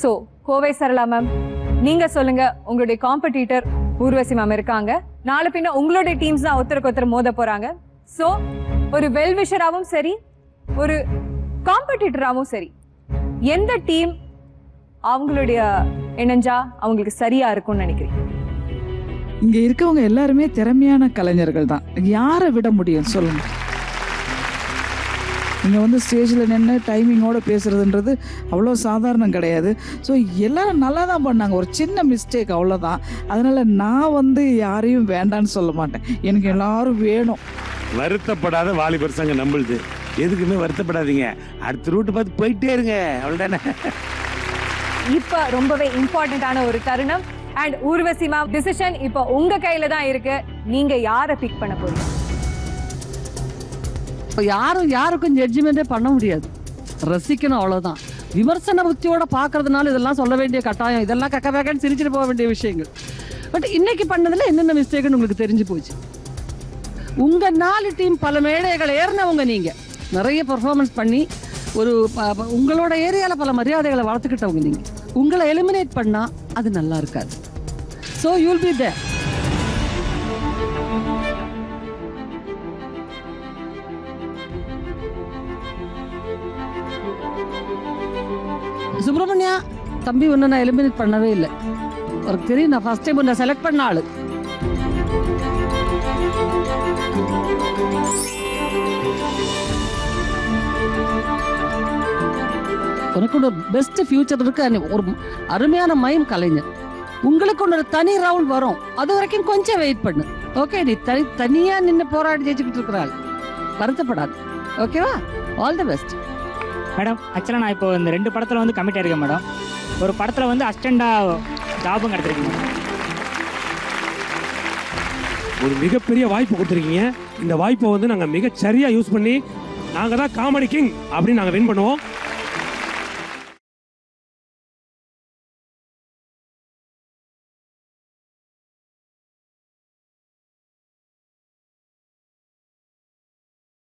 So Kovai Sarala ma'am, நீங்க சொல்லுங்க, உங்களுடைய காம்படிட்டர் ஊர்வசி மேம் இருக்காங்க. நாளை பின்ன உங்களுடைய டீம்ஸ் தான் ஒருத்தருக்கு ஒருத்தர் மோத போறாங்க. சோ ஒரு வெல்விஷராவும் சரி, ஒரு காம்படிட்டராவும் சரி, எந்த டீம் அவங்களுடைய இணைஞ்சா அவங்களுக்கு சரியா இருக்கும்னு நினைக்கிறேன்? இங்க இருக்கவங்க எல்லாருமே திறமையான கலைஞர்கள் தான். யாரை விட முடியும் சொல்லுங்க? இங்கே வந்து ஸ்டேஜில் நின்று டைமிங்கோடு பேசுகிறதுன்றது அவ்வளோ சாதாரணம் கிடையாது. ஸோ எல்லோரும் நல்லா தான் பண்ணாங்க. ஒரு சின்ன மிஸ்டேக் அவ்வளோதான். அதனால் நான் வந்து யாரையும் வேண்டான்னு சொல்ல மாட்டேன். எனக்கு எல்லாரும் வேணும். வருத்தப்படாத வாலிபர் சங்கம் நம்பளுது. எதுக்குமே வருத்தப்படாதீங்க. அடுத்த ரூட்டு பார்த்து போயிட்டே இருங்க, அவ்வளோதானே. இப்போ ரொம்பவே இம்பார்ட்டண்ட்டான ஒரு தருணம். அண்ட் ஊர்வசி மேம், டிசிஷன் இப்போ உங்கள் கையில் தான் இருக்கு. நீங்கள் யாரை பிக் பண்ண போறீங்க? யாருக்கும் ஜட்ஜ்மெண்டே பண்ண முடியாது, ரசிக்கணும், அவ்வளவுதான். விமர்சன புத்தியோட பாக்குறதுனால இதெல்லாம் சொல்ல வேண்டிய கட்டாயம், இதெல்லாம் கக்க வேகன்னு சிரிச்சுட்டு போக வேண்டிய விஷயங்கள். பட் இன்னைக்கு பண்ணதுல என்னென்ன மிஸ்டேக்னு உங்களுக்கு தெரிஞ்சு போச்சு. உங்க 4 டீம் பல மேடைகள் ஏறினவங்க, நீங்க நிறைய பெர்ஃபார்மன்ஸ் பண்ணி ஒரு உங்களோட ஏரியால பல மரியாதைகளை வளர்த்துக்கிட்டவங்க. நீங்க உங்களை எலிமினேட் பண்ணா அது நல்லா இருக்காது. So you'll be there. Subramaniya தம்பி ஒன்று நான் எலிமினேட் பண்ணவே இல்லை. உனக்கு தெரியும், நான் ஃபர்ஸ்ட் டைம் நான் செலக்ட் பண்ண ஆளு. உனக்கு ஒரு பெஸ்ட் ஃபியூச்சர் இருக்கு. ஒரு அருமையான மைம் கலைஞர். உங்களுக்கு ஒரு தனி ரவுண்ட் வரும். அது வரைக்கும் கொஞ்சம் வெயிட் பண்ணு. ஓகே, நீ தனியா நின்று போராடி ஜெயிச்சுக்கிட்டு இருக்கிறாள், வருத்தப்படாது. ஓகேவா? All the best madam. ஆக்சுவலாக நான் இப்போ இந்த 2 படத்தில் வந்து கமிட் ஆயிருக்கேன் மேடம். ஒரு படத்தில் வந்து அசிஸ்டண்டாக ஜாபும் கிடச்சிருக்கீங்க. ஒரு மிகப்பெரிய வாய்ப்பு கொடுத்துருக்கீங்க. இந்த வாய்ப்பை வந்து நாங்கள் மிகச்சரியாக யூஸ் பண்ணி நாங்கள் தான் காமெடி கிங் அப்படின்னு நாங்கள் வின் பண்ணுவோம்.